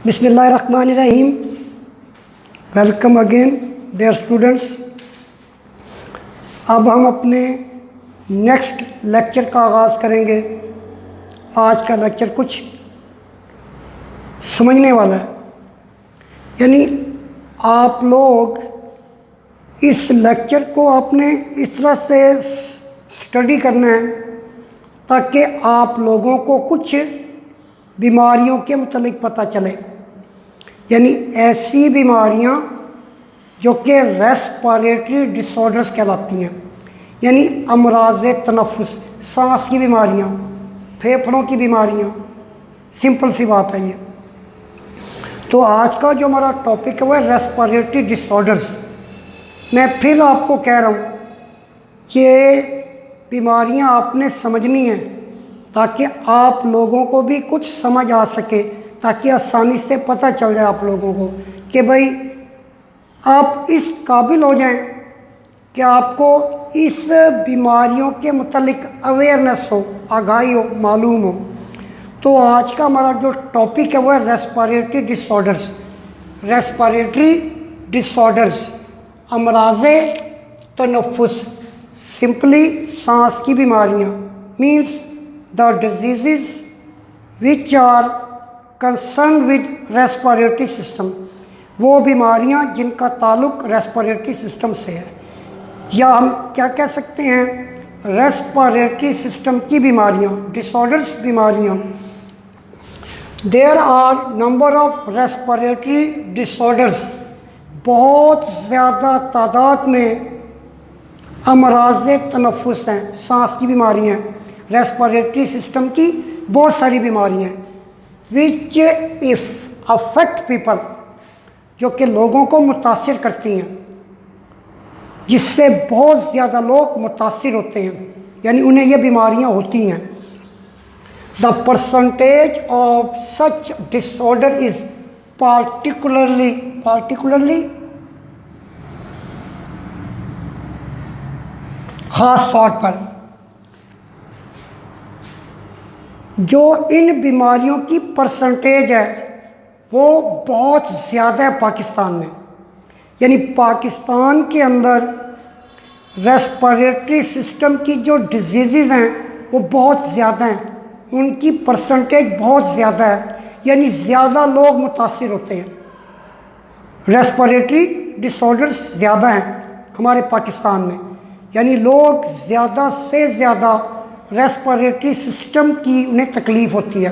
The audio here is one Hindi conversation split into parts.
बिस्मिल्लाहिर्रहमानिर्रहीम। Welcome again dear students. अब हम अपने नेक्स्ट लेक्चर का आगाज़ करेंगे। आज का लेक्चर कुछ समझने वाला है, यानी आप लोग इस लेक्चर को आपने इस तरह से स्टडी करना है ताकि आप लोगों को कुछ बीमारियों के मुतालिक पता चले, यानी ऐसी बीमारियां जो कि रेस्पिरेटरी डिसऑर्डर्स कहलाती हैं, यानी अमराज़ तनफ़ुस, सांस की बीमारियां, फेफड़ों की बीमारियां। सिंपल सी बात है ये। तो आज का जो हमारा टॉपिक है वो है रेस्पिरेटरी डिसऑर्डर्स। मैं फिर आपको कह रहा हूँ कि बीमारियां आपने समझनी हैं ताकि आप लोगों को भी कुछ समझ आ सके, ताकि आसानी से पता चल जाए आप लोगों को कि भाई आप इस काबिल हो जाएं कि आपको इस बीमारियों के मुतालिक अवेयरनेस हो, आगाही हो, मालूम हो। तो आज का हमारा जो टॉपिक है वो है रेस्पिरेटरी डिसऑर्डर्स। रेस्पिरेटरी डिसऑर्डर्स, अमराज़े तनफ़ुस, सिंपली सांस की बीमारियाँ, means the disease which are concern with respiratory system, वो बीमारियां जिनका ताल्लुक रेस्पिरेटरी सिस्टम से है, या हम क्या कह सकते हैं, रेस्पिरेटरी सिस्टम की बीमारियां, डिसऑर्डर्स बीमारियां। There are number of respiratory disorders, बहुत ज़्यादा तादाद में अमराज़े तनफ़ुस हैं, सांस की बीमारियाँ, रेस्पिरेटरी सिस्टम की बहुत सारी बीमारियाँ विच इफ़ अफेक्ट पीपल, जो कि लोगों को मुतासिर करती हैं, जिससे बहुत ज़्यादा लोग मुतासिर होते हैं, यानी उन्हें ये बीमारियाँ होती हैं। The percentage of such disorder is particularly ख़ास तौर पर जो इन बीमारियों की परसेंटेज है वो बहुत ज़्यादा है पाकिस्तान में, यानी पाकिस्तान के अंदर रेस्पिरेटरी सिस्टम की जो डिजीज़ हैं वो बहुत ज़्यादा हैं, उनकी परसेंटेज बहुत ज़्यादा है, यानी ज़्यादा लोग मुतासिर होते हैं। रेस्पिरेटरी डिसऑर्डर्स ज़्यादा हैं हमारे पाकिस्तान में, यानी लोग ज़्यादा से ज़्यादा रेस्पिरेटरी सिस्टम की उन्हें तकलीफ़ होती है,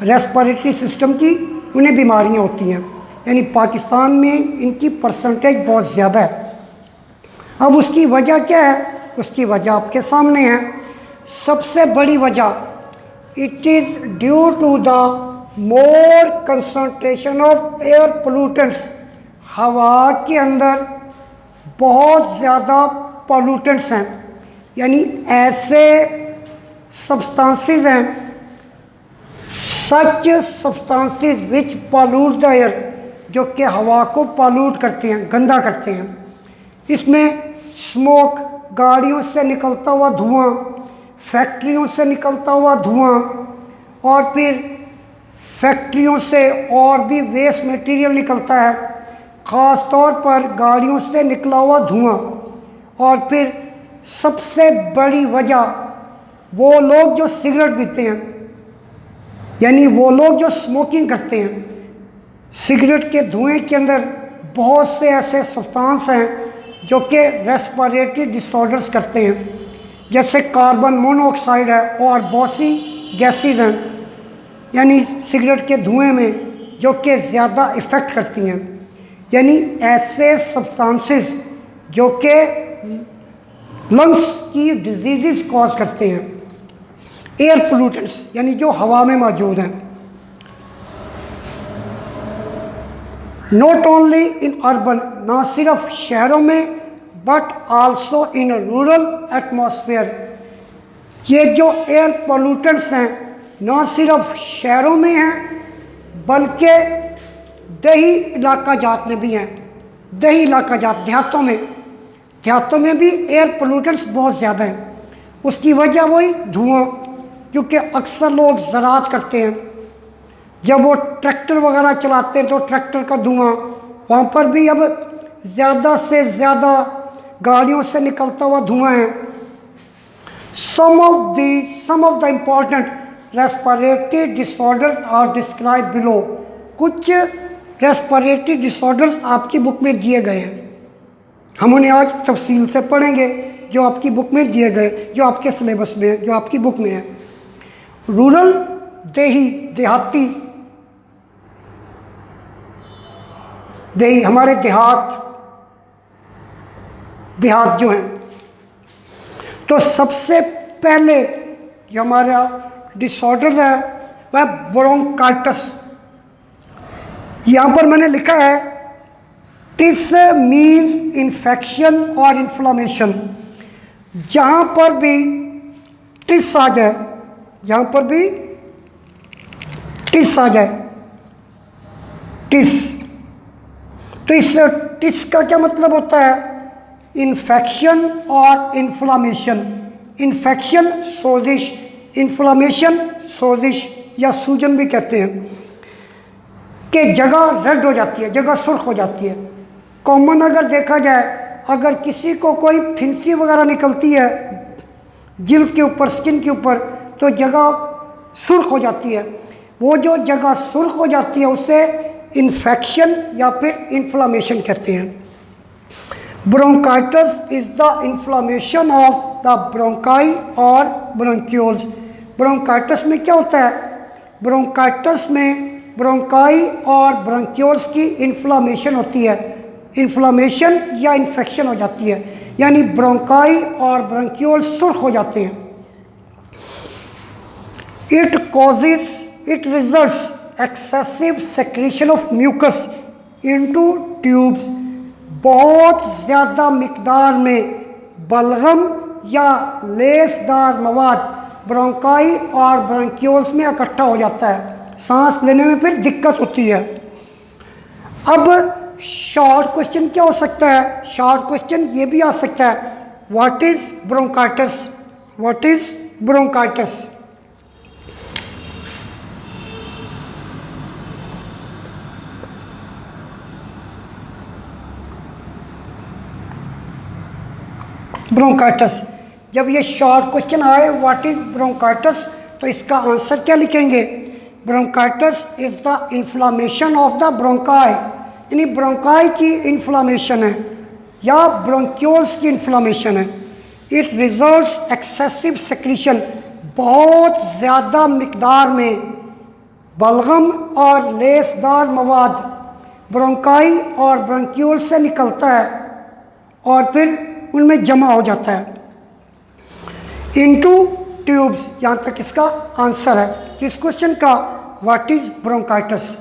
रेस्पिरेटरी सिस्टम की उन्हें बीमारियां होती हैं, यानी पाकिस्तान में इनकी परसेंटेज बहुत ज़्यादा है। अब उसकी वजह क्या है? उसकी वजह आपके सामने है। सबसे बड़ी वजह, it is due to the more concentration of air pollutants, हवा के अंदर बहुत ज़्यादा पोल्यूटेंट्स हैं, यानी ऐसे सब्सटेंसेस हैं, such substances which pollute the air, जो कि हवा को पॉल्यूट करते हैं, गंदा करते हैं। इसमें स्मोक, गाड़ियों से निकलता हुआ धुआं, फैक्ट्रियों से निकलता हुआ धुआं, और फिर फैक्ट्रियों से और भी वेस्ट मटेरियल निकलता है, ख़ास तौर पर गाड़ियों से निकला हुआ धुआं। और फिर सबसे बड़ी वजह वो लोग जो सिगरेट पीते हैं, यानी वो लोग जो स्मोकिंग करते हैं, सिगरेट के धुएं के अंदर बहुत से ऐसे सब्सटेंस हैं जो कि रेस्पिरेटरी डिसऑर्डर्स करते हैं, जैसे कार्बन मोनोऑक्साइड है और बहुत सी गैसेज हैं, यानी सिगरेट के धुएं में, जो कि ज़्यादा इफ़ेक्ट करती हैं, यानी ऐसे सब्सटेंसेस जो कि लंग्स की डिजीज़ कॉज करते हैं। एयर पोल्यूटेंट्स, यानी जो हवा में मौजूद हैं, नॉट ओनली इन अर्बन, ना सिर्फ शहरों में, but also in rural atmosphere. ये जो एयर पोल्यूटेंट्स हैं ना सिर्फ शहरों में हैं बल्कि दही इलाका जात में भी हैं। दही इलाका जात, देहातों में भी एयर पोल्यूटेंट्स बहुत ज़्यादा हैं। उसकी वजह वही धुआं, क्योंकि अक्सर लोग ज़राअत करते हैं, जब वो ट्रैक्टर वगैरह चलाते हैं तो ट्रैक्टर का धुआं, वहाँ पर भी अब ज़्यादा से ज़्यादा गाड़ियों से निकलता हुआ धुआं है। Some of the important respiratory disorders are describe below. कुछ रेस्पिरेटरी डिसऑर्डर्स आपकी बुक में दिए गए हैं, हम उन्हें आज तफसील से पढ़ेंगे जो आपकी बुक में दिए गए, जो आपके सिलेबस में है, जो आपकी बुक में है। रूरल, देहाती, हमारे देहात जो हैं, तो सबसे पहले जो हमारा डिसऑर्डर है वह ब्रोंकाइटिस। यहाँ पर मैंने लिखा है टिस मीन्स इन्फेक्शन और इन्फ्लामेशन। जहाँ पर भी टिस आ जाए, जहाँ पर भी टिस आ जाए, टिस, तो इस टिस का क्या मतलब होता है? इन्फेक्शन और इन्फ्लामेशन। इन्फेक्शन सोजिश, इन्फ्लामेशन सोजिश या सूजन भी कहते हैं, कि जगह रेड हो जाती है, जगह सुर्ख हो जाती है। कॉमन अगर देखा जाए, अगर किसी को कोई फिंसी वगैरह निकलती है जिल्द के ऊपर, स्किन के ऊपर, तो जगह सुर्ख हो जाती है। वो जो जगह सुर्ख हो जाती है उसे इन्फेक्शन या फिर इन्फ्लामेशन कहते हैं। Bronchitis is the inflammation of the bronchi और ब्रोंक्यूल्स। ब्रोंकाइटिस में क्या होता है? ब्रोंकाइटिस में ब्रोंकाई और ब्रोंक्यूल्स की इन्फ्लामेशन होती है, इन्फ्लामेशन या इन्फेक्शन हो जाती है, यानी ब्रोंकाई और ब्रोंक्यूल्स सुर्ख हो जाते हैं। It results excessive secretion of mucus into tubes. बहुत ज़्यादा मिकदार में बलगम या लेसदार मवाद ब्रोंकाई और ब्रोंक्यूल्स में इकट्ठा हो जाता है, सांस लेने में फिर दिक्कत होती है। अब शॉर्ट क्वेश्चन क्या हो सकता है? शॉर्ट क्वेश्चन ये भी आ सकता है, what is bronchitis? What is bronchitis? Bronchitis, जब ये शॉर्ट क्वेश्चन आए व्हाट इज ब्रोंकाइटिस, तो इसका आंसर क्या लिखेंगे? Bronchitis is the inflammation of the bronchi, यानी ब्रोंकाई की इन्फ्लामेशन है या ब्रोंक्यूल्स की इन्फ्लामेशन है। इट रिजल्ट्स एक्सेसिव सेक्रीशन, बहुत ज़्यादा मिकदार में बलगम और लेसदार मवाद ब्रोंकाई और ब्रोंक्यूल से निकलता है और फिर उनमें जमा हो जाता है। इनटू ट्यूब्स, यहाँ तक इसका आंसर है किस क्वेश्चन का? What is bronchitis.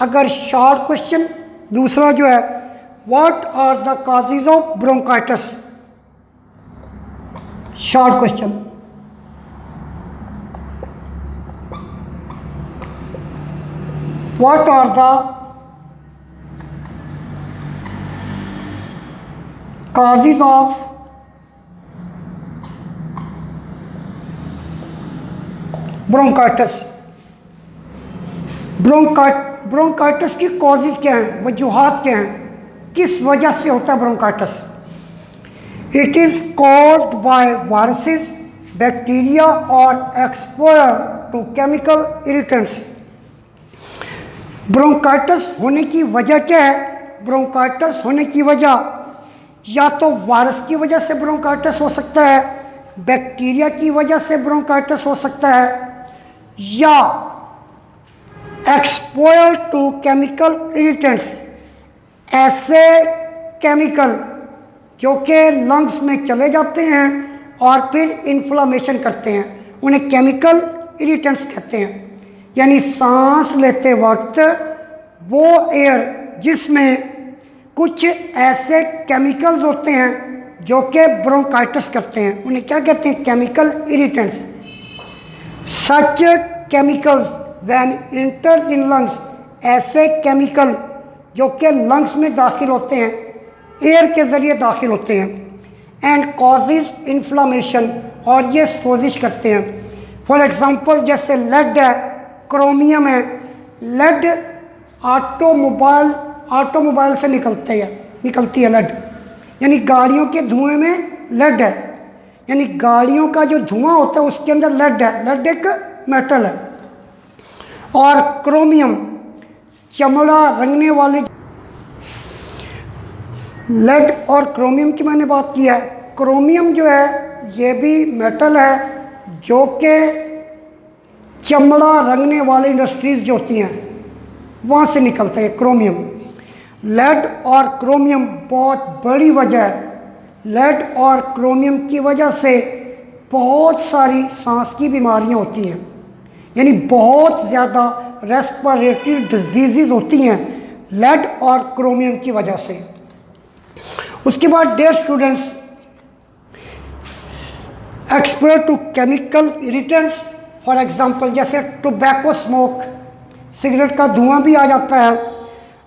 अगर शॉर्ट क्वेश्चन दूसरा जो है, what are the causes of bronchitis, short question, what are the causes of bronchitis. Bronchitis की कॉजेज क्या हैं, वजूहात क्या हैं, किस वजह से होता है bronchitis? It is caused by viruses, bacteria और exposure to chemical irritants. Bronchitis होने की वजह क्या है? ब्रोंकाइटिस होने की वजह या तो वायरस की वजह से ब्रोंकाइटिस हो सकता है, बैक्टीरिया की वजह से ब्रोंकाइटिस हो सकता है, या एक्सपोजर टू केमिकल इरिटेंट्स, ऐसे केमिकल जो कि लंग्स में चले जाते हैं और फिर इन्फ्लामेशन करते हैं, उन्हें केमिकल इरिटेंट्स कहते हैं। यानी सांस लेते वक्त वो एयर जिसमें कुछ ऐसे केमिकल्स होते हैं जो कि ब्रोंकाइटिस करते हैं, उन्हें क्या कहते हैं? Chemical irritants. Such chemicals when inter in lungs, ऐसे केमिकल जो कि लंग्स में दाखिल होते हैं, एयर के ज़रिए दाखिल होते हैं, एंड कॉजेज इन्फ्लामेशन, और ये सोजिश करते हैं। फॉर एग्ज़ाम्पल जैसे लेड है, क्रोमियम है, लेड ऑटोमोबाइल से निकलती है लेड, यानी गाड़ियों के धुएं में लेड है, यानी गाड़ियों का जो धुआं होता है उसके अंदर लेड है। लेड एक मेटल है। और क्रोमियम, चमड़ा रंगने वाले, लेड और क्रोमियम की मैंने बात की है। क्रोमियम जो है ये भी मेटल है जो कि चमड़ा रंगने वाली इंडस्ट्रीज जो होती हैं वहाँ से निकलता है क्रोमियम। लेड और क्रोमियम बहुत बड़ी वजह है। लेड और क्रोमियम की वजह से बहुत सारी सांस की बीमारियाँ होती हैं, यानी बहुत ज़्यादा रेस्पिरेटरी डिजीज़ होती हैं लेड और क्रोमियम की वजह से। उसके बाद dear students, exposure to chemical irritants, for example जैसे टोबैको स्मोक, सिगरेट का धुआं भी आ जाता है,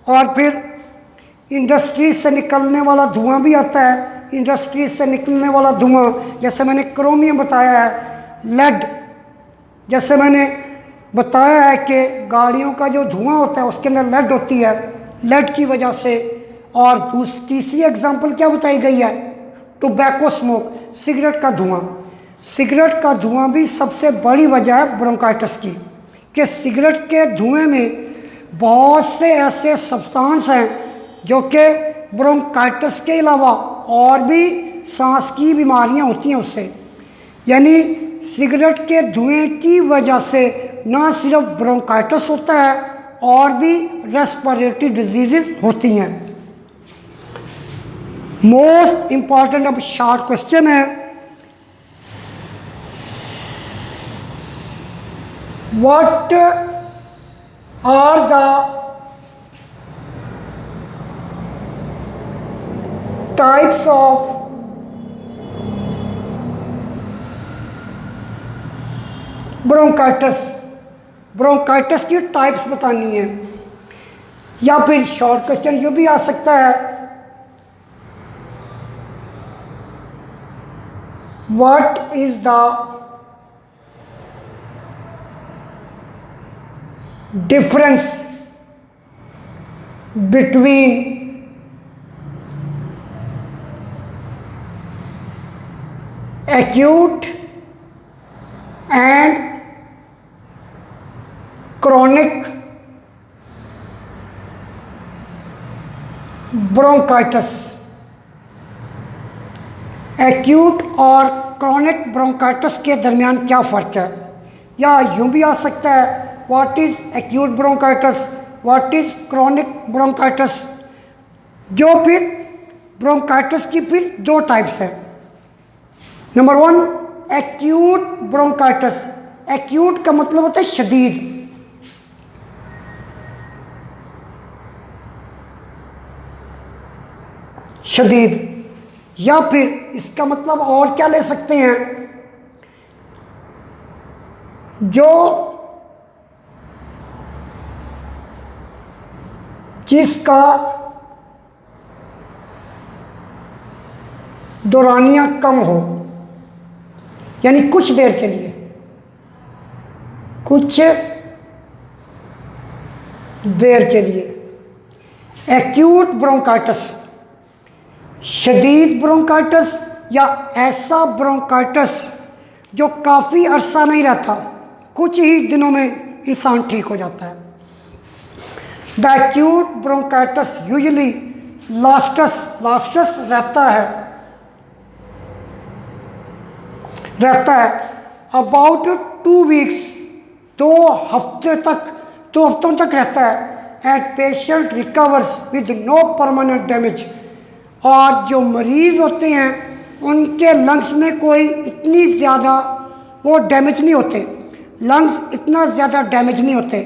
और फिर इंडस्ट्रीज से निकलने वाला धुआं भी आता है। इंडस्ट्रीज से निकलने वाला धुआं, जैसे मैंने क्रोमियम बताया है, लेड जैसे मैंने बताया है कि गाड़ियों का जो धुआं होता है उसके अंदर लेड होती है, लेड की वजह से। और तीसरी एग्जांपल क्या बताई गई है, टोबैको स्मोक, सिगरेट का धुआं। सिगरेट का धुआं भी सबसे बड़ी वजह है ब्रोंकाइटिस की, कि सिगरेट के धुएं में बहुत से ऐसे सब्सटेंस हैं जो कि ब्रोंकाइटिस के अलावा और भी सांस की बीमारियां होती हैं उससे। यानी सिगरेट के धुएं की वजह से ना सिर्फ ब्रोंकाइटिस होता है और भी रेस्पिरेटरी डिजीज़ होती हैं। मोस्ट इम्पॉर्टेंट अब शॉर्ट क्वेश्चन है, what are the types of bronchitis. Bronchitis की टाइप्स बतानी है। या फिर शॉर्ट क्वेश्चन ये भी आ सकता है, what is the difference between acute and chronic bronchitis। Acute और क्रॉनिक ब्रोंकाइटिस के दरमियान क्या फ़र्क है? या यूँ भी आ सकता है, what is acute bronchitis, what is chronic bronchitis. जो फिर ब्रोंकाइटिस की फिर दो टाइप्स है। Number 1 acute bronchitis. एक्यूट का मतलब होता है शदीद, शदीद। या फिर इसका मतलब और क्या ले सकते हैं, जो जिसका दौरानिया कम हो, यानी कुछ देर के लिए, कुछ देर के लिए। एक्यूट ब्रोंकाइटिस, शदीद ब्रोंकाइटिस या ऐसा ब्रोंकाइटिस जो काफ़ी अरसा नहीं रहता, कुछ ही दिनों में इंसान ठीक हो जाता है। द एक्यूट ब्रोंकाइटिस यूजुअली लास्टस रहता है अबाउट 2 वीक्स, 2 हफ्तों तक रहता है। And patient recovers with no permanent damage. और जो मरीज़ होते हैं उनके लंग्स में कोई इतनी ज़्यादा वो डैमेज नहीं होते, लंग्स इतना ज़्यादा डैमेज नहीं होते।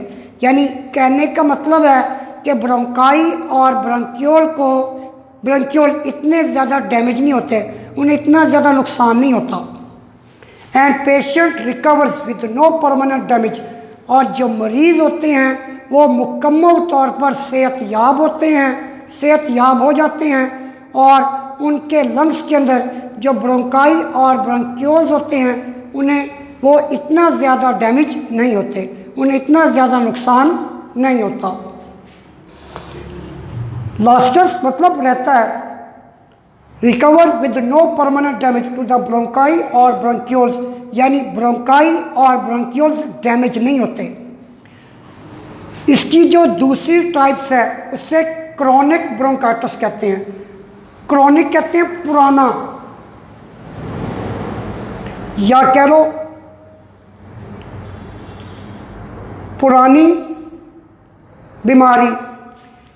यानी कहने का मतलब है कि ब्रोंकाई और ब्रोंक्यूल इतने ज़्यादा डैमेज नहीं होते, उन्हें इतना ज़्यादा नुकसान नहीं होता। And patient recovers with no permanent damage. और जो मरीज़ होते हैं वो मुकम्मल तौर पर सेहतयाब हो जाते हैं और उनके लंग्स के अंदर जो ब्रोंकाई और ब्रोंक्यूल्स होते हैं उन्हें वो इतना ज़्यादा डैमेज नहीं होते, उन्हें इतना ज़्यादा नुकसान नहीं होता। लास्टस मतलब रहता है, recover with no permanent damage to the bronchi और ब्रोंक्यूल्स, यानी ब्रोंकाई और ब्रोंक्यूल्स डैमेज नहीं होते। इसकी जो दूसरी टाइप्स है उससे क्रॉनिक ब्रोंकाइटिस कहते हैं। क्रॉनिक कहते हैं पुराना, या कह लो पुरानी बीमारी,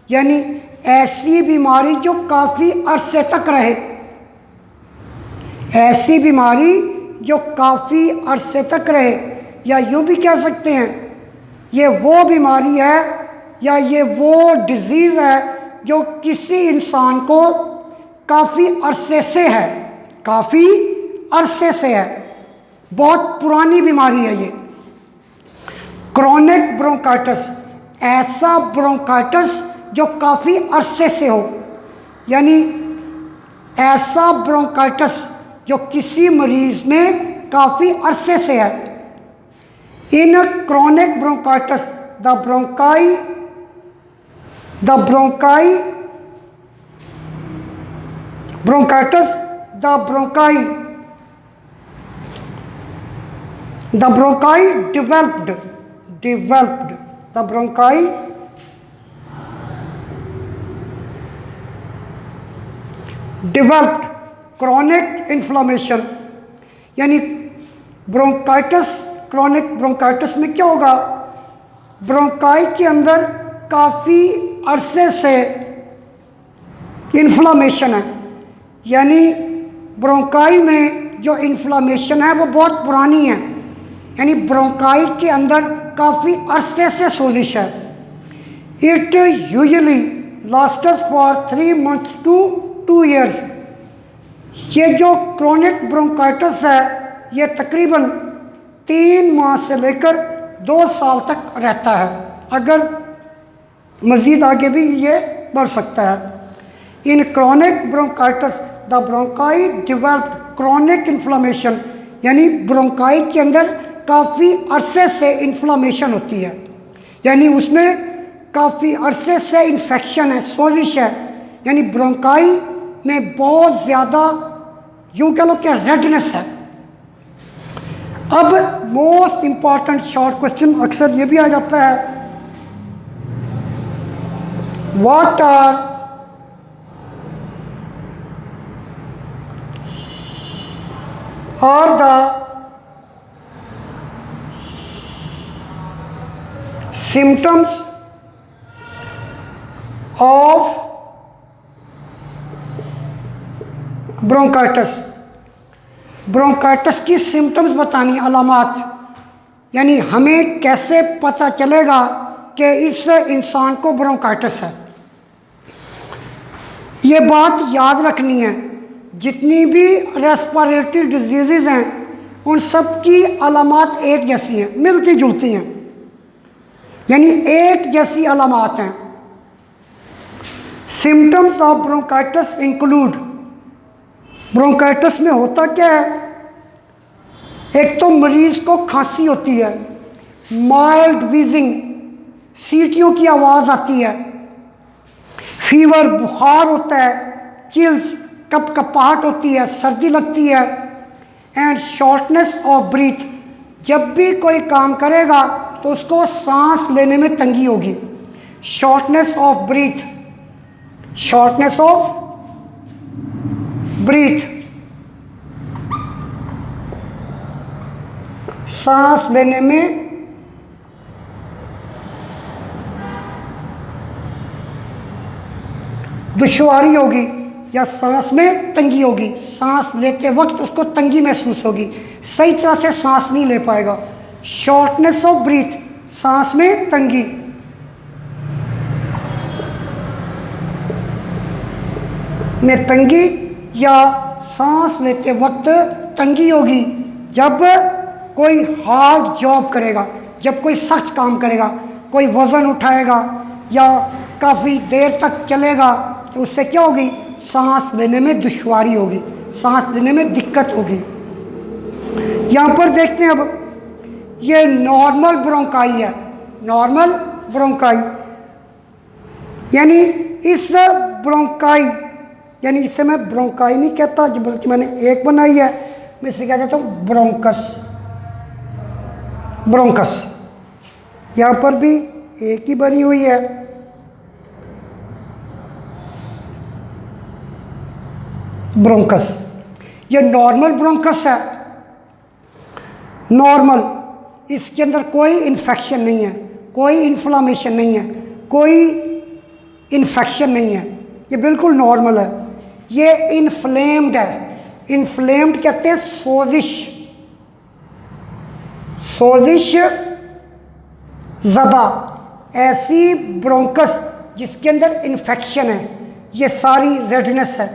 यानी ऐसी बीमारी जो काफ़ी अरसे तक रहे, ऐसी बीमारी जो काफ़ी अरसे तक रहे, या यूँ भी कह सकते हैं ये वो बीमारी है या ये वो डिज़ीज़ है जो किसी इंसान को काफ़ी अरसे से है, काफ़ी अरसे से है, बहुत पुरानी बीमारी है ये। क्रॉनिक ब्रोंकाइटिस, ऐसा ब्रोंकाइटिस जो काफ़ी अरसे से हो, यानी ऐसा ब्रोंकाइटिस जो किसी मरीज़ में काफ़ी अरसे से है। इन chronic bronchitis the bronchi bronchitis the bronchi developed the bronchi developed chronic inflammation, यानी ब्रोंकाइटिस, क्रॉनिक ब्रोंकाइटिस में क्या होगा, ब्रोंकाई के अंदर काफ़ी अरसे से इन्फ्लामेशन है, यानी ब्रोंकाई में जो इन्फ्लामेशन है वो बहुत पुरानी है, यानी ब्रोंकाई के अंदर काफ़ी अरसे से सोजिश है। It usually lasts for 3 months to 2 years। ये जो क्रॉनिक ब्रोंकाइटिस है ये तकरीबन 3 माह से लेकर 2 साल तक रहता है, अगर मज़ीद आगे भी ये बढ़ सकता है। इन chronic bronchitis the bronchi developed chronic inflammation, यानी ब्रोंकाई के अंदर काफ़ी अरसे से इन्फ्लामेशन होती है, यानी उसमें काफ़ी अरसे से इन्फेक्शन है, सोजिश है, यानी ब्रोंकाई में बहुत ज़्यादा यूँ कह लो कि रेडनेस है। अब मोस्ट इम्पॉर्टेंट शॉर्ट क्वेश्चन अक्सर ये भी आ जाता है, what are the symptoms of bronchitis. Bronchitis की सिम्टम्स बतानी, अलामात, यानी हमें कैसे पता चलेगा कि इस इंसान को ब्रोंकाइटिस है। ये बात याद रखनी है, जितनी भी रेस्पिरेटरी डिजीज़ हैं उन सब की अलामात एक जैसी हैं, मिलती जुलती हैं, यानी एक जैसी अलामात हैं। Symptoms of bronchitis include, bronchitis में होता क्या है, एक तो मरीज़ को खांसी होती है, माइल्ड वीजिंग, सीटियों की आवाज़ आती है, फीवर बुखार होता है, चिल्स कपकपाहट होती है, सर्दी लगती है, एंड शॉर्टनेस ऑफ ब्रीथ, जब भी कोई काम करेगा तो उसको सांस लेने में तंगी होगी। Shortness of breath, shortness of breath, सांस लेने में दुश्वारी होगी या सांस में तंगी होगी, सांस लेते वक्त उसको तंगी महसूस होगी, सही तरह से सांस नहीं ले पाएगा। शॉर्टनेस ऑफ ब्रीथ, सांस में तंगी। में तंगी या सांस लेते वक्त तंगी होगी जब कोई हार्ड जॉब करेगा, जब कोई सख्त काम करेगा, कोई वज़न उठाएगा या काफ़ी देर तक चलेगा, तो उससे क्या होगी, सांस लेने में दुश्वारी होगी, सांस लेने में दिक्कत होगी। यहाँ पर देखते हैं अब, ये नॉर्मल ब्रोंकाई है, नॉर्मल ब्रोंकाई, यानी इस ब्रोंकाई, यानी इसे मैं ब्रोंकाई नहीं कहता बल्कि मैंने एक बनाई है, मैं इसे कह देता हूँ ब्रोंकस। ब्रोंकस यहाँ पर भी एक ही बनी हुई है। ब्रोंकस, ये नॉर्मल ब्रोंकस है। नॉर्मल, इसके अंदर कोई इन्फेक्शन नहीं है, कोई इन्फ्लामेशन नहीं है, कोई इन्फेक्शन नहीं है, ये बिल्कुल नॉर्मल है। ये इन्फ्लेम्ड है। इन्फ्लेम्ड कहते हैं सोजिश, सोजिश ज़दा, ऐसी ब्रोंकस जिसके अंदर इन्फेक्शन है। ये सारी रेडनेस है,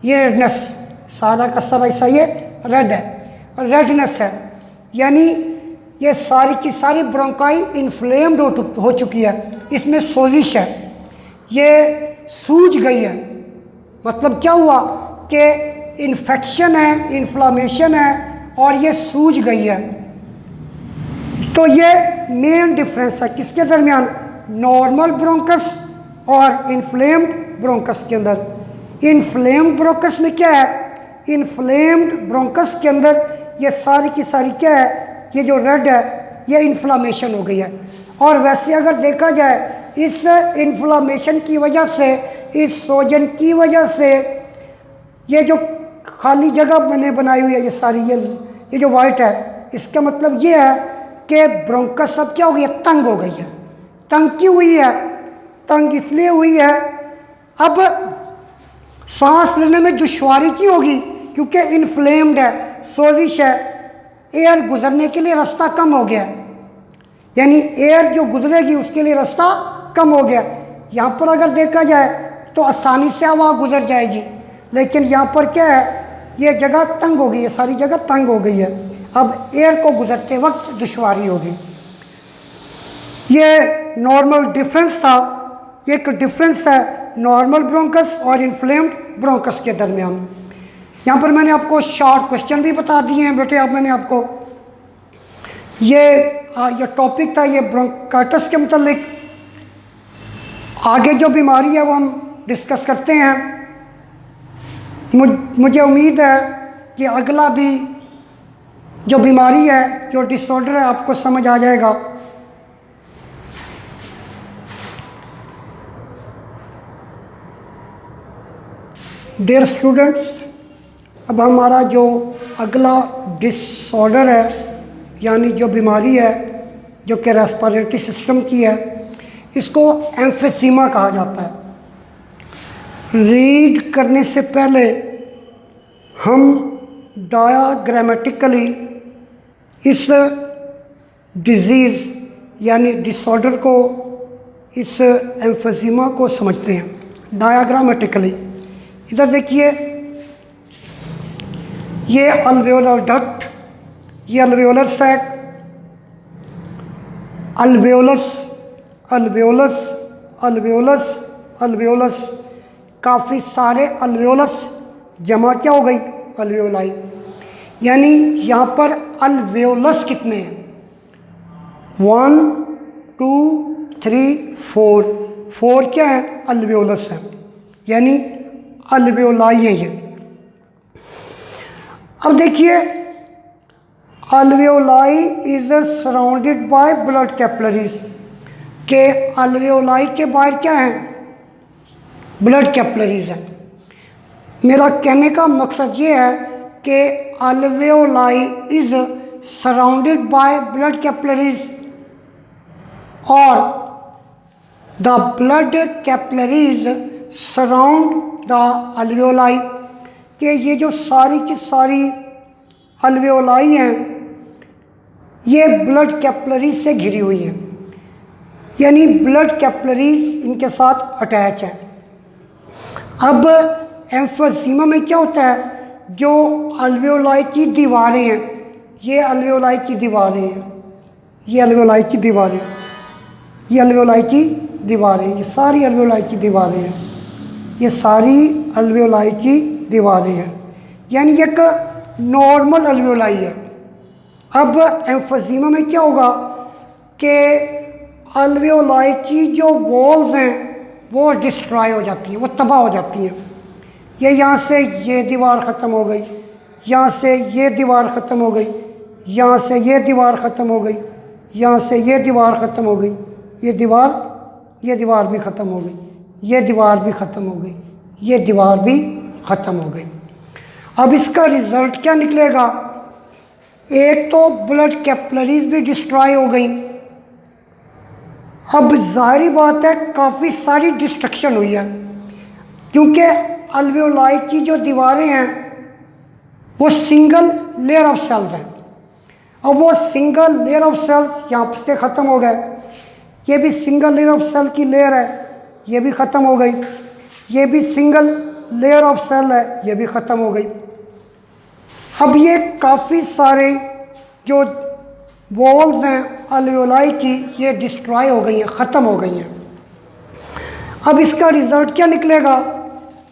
ये रेडनेस सारा का सारा ऐसा ये रेड है और रेडनेस है, यानी ये सारी की सारी ब्रोंकाई इन्फ्लेम्ड हो चुकी है, इसमें सोजिश है, ये सूज गई है। मतलब क्या हुआ कि इन्फेक्शन है, इन्फ्लामेशन है और ये सूज गई है। तो ये मेन डिफरेंस है किसके दरमियान, नॉर्मल ब्रोंकस और इन्फ्लेम्ड ब्रोंकस के अंदर। इन्फ्लेम्ड ब्रोंकस में क्या है, इन्फ्लेम्ड ब्रोंकस के अंदर ये सारी की सारी क्या है, ये जो रेड है ये इन्फ्लामेशन हो गई है। और वैसे अगर देखा जाए इस इन्फ्लामेशन की वजह से, इस सोजन की वजह से, ये जो खाली जगह मैंने बनाई हुई है ये सारी, ये जो वाइट है, इसका मतलब ये है कि ब्रोंकस अब क्या हो गई है, तंग हो गई है। तंग क्यों हुई है, तंग इसलिए हुई है, अब सांस लेने में दुश्वारी क्यों होगी, क्योंकि इन्फ्लेम्ड है, सोजिश है, एयर गुजरने के लिए रास्ता कम हो गया, यानी एयर जो गुजरेगी उसके लिए रास्ता कम हो गया। यहाँ पर अगर देखा जाए तो आसानी से हवा गुजर जाएगी, लेकिन यहाँ पर क्या है, ये जगह तंग हो गई है, सारी जगह तंग हो गई है, अब एयर को गुजरते वक्त दुश्वारी होगी। ये नॉर्मल डिफरेंस था, एक डिफरेंस है नॉर्मल ब्रोंकस और इन्फ्लेम्ड ब्रोंकस के दरमियान। यहाँ पर मैंने आपको शॉर्ट क्वेश्चन भी बता दिए हैं बेटे। अब मैंने आपको ये टॉपिक था ये ब्रोंकाइटिस के मुतालिक। आगे जो बीमारी है वो हम डिस्कस करते हैं। मुझे उम्मीद है कि अगला भी जो बीमारी है, जो डिसऑर्डर है, आपको समझ आ जाएगा। डियर स्टूडेंट्स, अब हमारा जो अगला डिसऑर्डर है, यानी जो बीमारी है जो कि रेस्पिरेटरी सिस्टम की है, इसको एम्फीसीमा कहा जाता है। रीड करने से पहले हम डायाग्रामेटिकली इस डिजीज़ यानी डिसऑर्डर को, इस एम्फीसीमा को समझते हैं डायाग्रामेटिकली। इधर देखिए, ये अल्वेओलर डक्ट, ये अल्वेओलर सैक, अल्वेओलस, अल्वेओलस, अल्वेओलस, अल्वेओलस, काफ़ी सारे अल्वेओलस जमा क्या हो गई, अल्वेओलाई। यानी यहाँ पर अल्वेओलस कितने हैं, 1 2 3 4 क्या है, अल्वेओलस है, यानी अल्वेओलाई है ये। अब देखिए, alveoli is surrounded by blood capillaries, के अल्वेओलाई के बाहर क्या है, ब्लड कैपिलरीज है। मेरा कहने का मकसद ये है कि alveoli is surrounded by blood capillaries और the blood capillaries surround the alveoli, कि ये जो सारी की सारी अल्वेओलाई हैं ये ब्लड कैपिलरीज से घिरी हुई है, यानी ब्लड कैपिलरीज इनके साथ अटैच है। अब एम्फीसीमा में क्या होता है, जो अल्वेओलाई की दीवारें हैं, ये अल्वेओलाई की दीवारें हैं, ये अल्वेओलाई की दीवारें, ये अल्वेओलाई की दीवारें, ये सारी अल्वेओलाई की दीवारें हैं, ये सारी अल्वेओलाई की दीवारें हैं, यानी एक नॉर्मल अल्वेओलाई है। अब एम्फीसीमा में क्या होगा कि अल्वियोलाई की जो वॉल्स हैं वो डिस्ट्रॉय हो जाती हैं, वो तबाह हो जाती हैं। ये यहाँ से ये दीवार ख़त्म हो गई, यहाँ से ये दीवार ख़त्म हो गई, यहाँ से ये दीवार ख़त्म हो गई, यहाँ से ये दीवार ख़त्म हो गई, ये दीवार भी ख़त्म हो गई, ये दीवार भी ख़त्म हो गई, ये दीवार भी ख़त्म हो गई। अब इसका रिज़ल्ट क्या निकलेगा? एक तो ब्लड कैपिलरीज भी डिस्ट्रॉय हो गई। अब जाहिर बात है काफ़ी सारी डिस्ट्रक्शन हुई है, क्योंकि अल्वियोलाई की जो दीवारें हैं वो सिंगल लेयर ऑफ सेल्स हैं। अब वो सिंगल लेयर ऑफ सेल्स यहाँ से ख़त्म हो गए, ये भी सिंगल लेयर ऑफ सेल की लेयर है, ये भी ख़त्म हो गई, ये भी सिंगल लेयर ऑफ सेल है, ये भी ख़त्म हो गई। अब ये काफ़ी सारे जो वॉल्स हैं अल्वियोलाई की ये डिस्ट्रॉय हो गई हैं, ख़त्म हो गई हैं। अब इसका रिज़ल्ट क्या निकलेगा?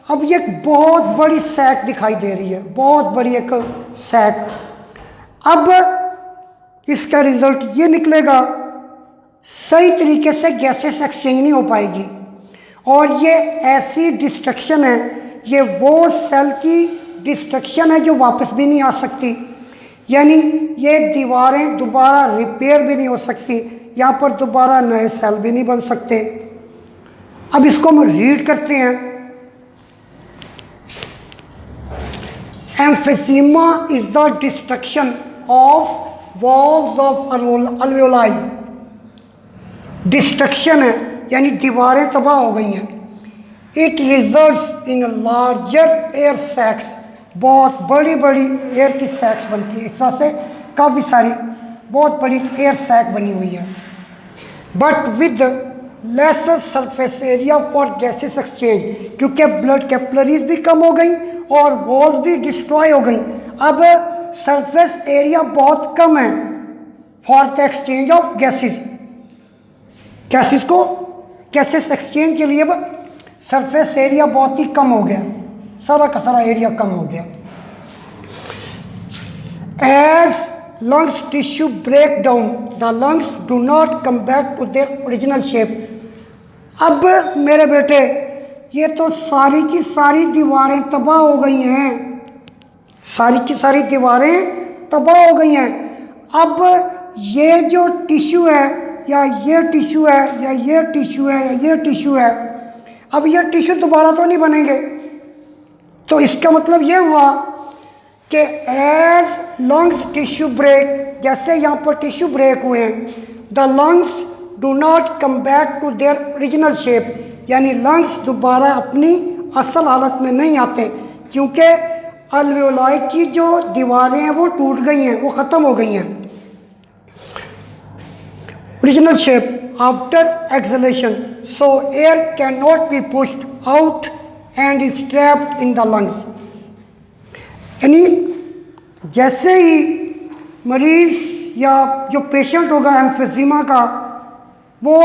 अब ये एक बहुत बड़ी सैक दिखाई दे रही है, बहुत बड़ी एक सैक। अब इसका रिज़ल्ट ये निकलेगा, सही तरीके से गैसेस एक्सचेंज नहीं हो पाएगी, और ये ऐसी डिस्ट्रक्शन है, ये वो सेल की डिस्ट्रक्शन है जो वापस भी नहीं आ सकती। यानी ये दीवारें दोबारा रिपेयर भी नहीं हो सकती, यहाँ पर दोबारा नए सेल भी नहीं बन सकते। अब इसको हम रीड करते हैं। Emphysema is the destruction of walls of alveoli. Destruction है यानी दीवारें तबाह हो गई हैं। It results in larger air sacs, बहुत बड़ी बड़ी एयर की सैक्स बनती है। इस तरह से काफ़ी सारी बहुत बड़ी एयर सैक बनी हुई है। But with lesser surface area for gases exchange, क्योंकि ब्लड कैपिलरीज भी कम हो गई और वॉल्स भी डिस्ट्रॉय हो गई। अब सरफेस एरिया बहुत कम है for the exchange of gases. Gases exchange के लिए सरफेस एरिया बहुत ही कम हो गया, सारा का सारा एरिया कम हो गया। As lungs tissue break down the lungs do not come back to their original shape. अब मेरे बेटे ये तो सारी की सारी दीवारें तबाह हो गई हैं, सारी की सारी दीवारें तबाह हो गई हैं। अब ये जो टिश्यू है या ये टिश्यू है या ये टिश्यू है या ये टिश्यू है, अब ये टिश्यू दोबारा तो नहीं बनेंगे। तो इसका मतलब ये हुआ कि एज लंग्स टिश्यू ब्रेक, जैसे यहाँ पर टिश्यू ब्रेक हुए हैं, the lungs do not come back to their original shape, यानी लंग्स दोबारा अपनी असल हालत में नहीं आते, क्योंकि अल्वियोलाई की जो दीवारें हैं वो टूट गई हैं, वो ख़त्म हो गई हैं। Original shape after acceleration, so air can not be pushed out and is trapped in the lungs. यानी जैसे ही मरीज या जो पेशेंट होगा एम्फीसीमा का, वो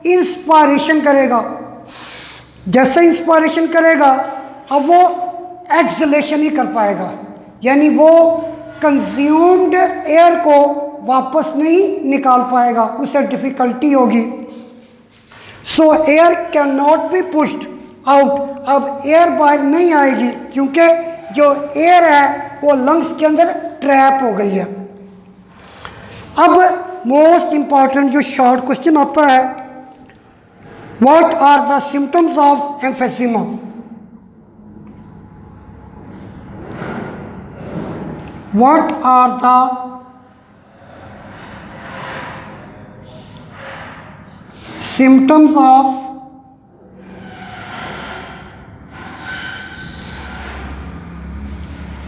इंस्पायरेशन करेगा, जैसे इंस्पायरेशन करेगा अब वो एक्सलेशन ही कर पाएगा, यानी वो कंज्यूम्ड एयर को वापस नहीं निकाल पाएगा, उसे डिफ़िकल्टी होगी। सो air can not be pushed out, अब एयर बाहर नहीं आएगी क्योंकि जो एयर है वो लंग्स के अंदर ट्रैप हो गई है। अब मोस्ट इंपॉर्टेंट जो शॉर्ट क्वेश्चन आता है, what are the symptoms of emphysema? What are the symptoms of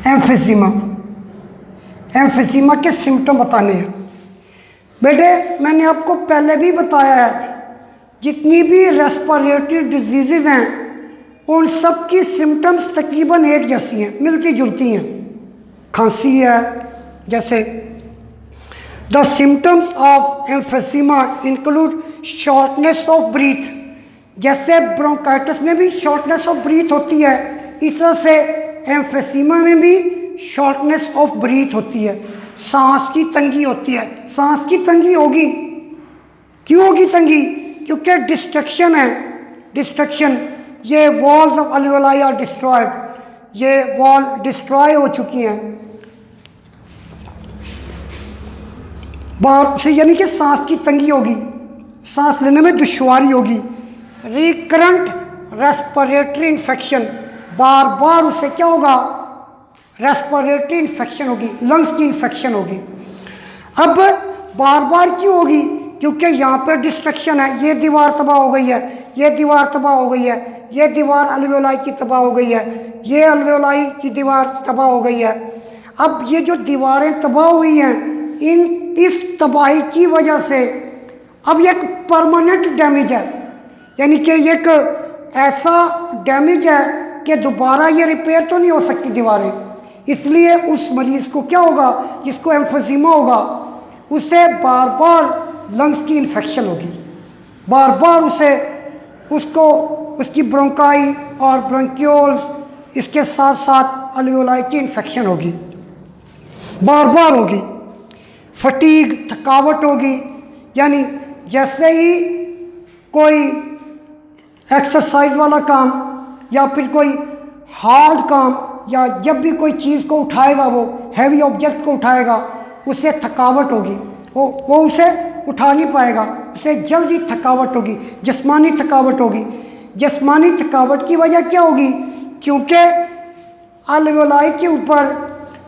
emphysema? Emphysema के सिम्टम बताने हैं। बेटे मैंने आपको पहले भी बताया है, जितनी भी रेस्पिरेटरी डिजीज़ हैं उन सब की सिम्टम्स तकरीबन एक जैसी हैं, मिलती जुलती हैं। खांसी है जैसे, the symptoms of emphysema include shortness of breath, जैसे ब्रोंकाइटिस में भी शॉर्टनेस ऑफ ब्रीथ होती है, इस तरह से एम्फीसीमा में भी शॉर्टनेस ऑफ ब्रीथ होती है, सांस की तंगी होती है। सांस की तंगी होगी क्यों होगी तंगी? क्योंकि डिस्ट्रक्शन है, डिस्ट्रक्शन। ये वॉल्स ऑफ अल्वेलाई आर डिस्ट्रॉयड, ये वॉल डिस्ट्रॉय हो चुकी हैं बाहर से, यानी कि सांस की तंगी होगी, सांस लेने में दुश्वारी होगी। रिकरेंट रेस्पिरेटरी इन्फेक्शन, बार बार उससे क्या होगा? रेस्पिरेटरी इन्फेक्शन होगी, लंग्स की इन्फेक्शन होगी। अब बार बार क्यों होगी? क्योंकि यहाँ पे डिस्ट्रक्शन है, ये दीवार तबाह हो गई है, ये दीवार तबाह हो गई है, ये दीवार अल्वेओलाई की तबाह हो गई है, ये अल्वेओलाई की दीवार तबाह हो गई है। अब ये जो दीवारें तबाह हुई हैं, इस तबाही की वजह से अब ये एक परमानेंट डैमेज है, यानी कि ये एक ऐसा डैमेज है कि दोबारा ये रिपेयर तो नहीं हो सकती दीवारें। इसलिए उस मरीज़ को क्या होगा, जिसको एम्फीज़ीमा होगा, उसे बार बार लंग्स की इन्फेक्शन होगी, बार बार उसको उसकी ब्रोंकाई और ब्रोंक्यूल्स, इसके साथ साथ अल्वेओलाई की इन्फेक्शन होगी, बार बार होगी। फटीग, थकावट होगी, यानी जैसे ही कोई एक्सरसाइज वाला काम या फिर कोई हार्ड काम, या जब भी कोई चीज़ को उठाएगा, वो हैवी ऑब्जेक्ट को उठाएगा, उसे थकावट होगी, वो उसे उठा नहीं पाएगा, उसे जल्दी थकावट होगी, जिस्मानी थकावट होगी। जिस्मानी थकावट की वजह क्या होगी? क्योंकि अल्वेओलाई के ऊपर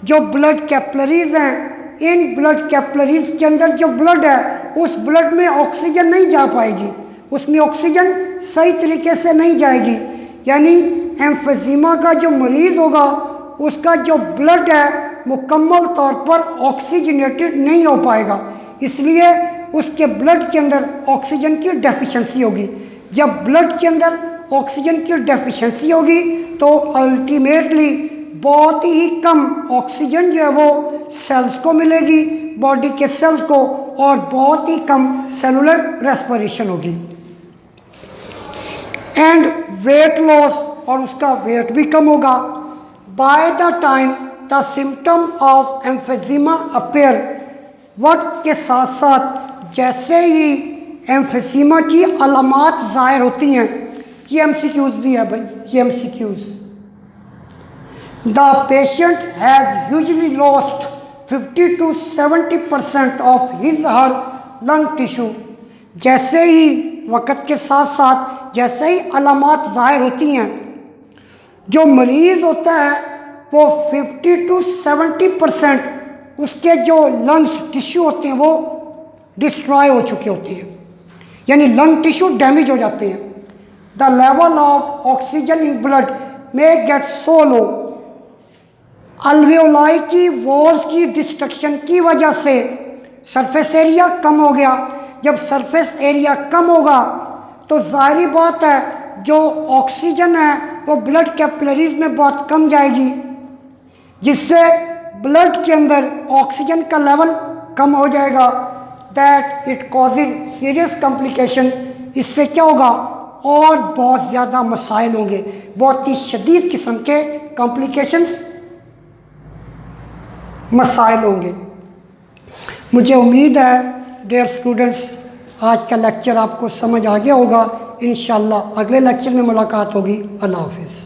जो ब्लड कैपिलरीज हैं, इन ब्लड कैपिलरीज के अंदर जो ब्लड है, उस ब्लड में ऑक्सीजन नहीं जा पाएगी, उसमें ऑक्सीजन सही तरीके से नहीं जाएगी। यानी एम्फीज़ीमा का जो मरीज़ होगा, उसका जो ब्लड है मुकम्मल तौर पर ऑक्सीजनेटेड नहीं हो पाएगा, इसलिए उसके ब्लड के अंदर ऑक्सीजन की डेफिशिएंसी होगी। जब ब्लड के अंदर ऑक्सीजन की डेफिशिएंसी होगी तो अल्टीमेटली बहुत ही कम ऑक्सीजन जो है वो सेल्स को मिलेगी, बॉडी के सेल्स को, और बहुत ही कम सेलुलर रेस्पिरेशन होगी। एंड वेट लॉस, और उसका वेट भी कम होगा। By the time the symptom of emphysema appear, वक्त के साथ साथ जैसे ही एम्फीज़ीमा की अलामात ज़ाहिर होती हैं, ये एमसीक्यूज़ भी है भाई, ये MCQs. The patient has usually lost 50 to 70% of his her lung tissue. जैसे ही वक़्त के साथ साथ जैसे ही अलामात ज़ाहिर होती हैं, जो मरीज़ होता है वो 50 to 70% उसके जो लंग्स टिश्यू होते हैं वो डिस्ट्रॉय हो चुके होते हैं, यानी लंग टिश्यू डैमेज हो जाते हैं। The level of oxygen in blood may get so low, alveoli की वॉल्स की डिस्ट्रक्शन की वजह से सरफेस एरिया कम हो गया। जब सरफेस एरिया कम होगा तो जाहिर बात है जो ऑक्सीजन है वो ब्लड कैपिलरीज में बहुत कम जाएगी, जिससे ब्लड के अंदर ऑक्सीजन का लेवल कम हो जाएगा। That it causes serious complication. इससे क्या होगा? और बहुत ज़्यादा मसाइल होंगे, बहुत ही शदीद किस्म के कॉम्प्लिकेशन मसाइल होंगे। मुझे उम्मीद है डियर स्टूडेंट्स, आज का लेक्चर आपको समझ आ गया होगा। इंशाअल्लाह अगले लेक्चर में मुलाकात होगी। अल्लाह हाफिज़।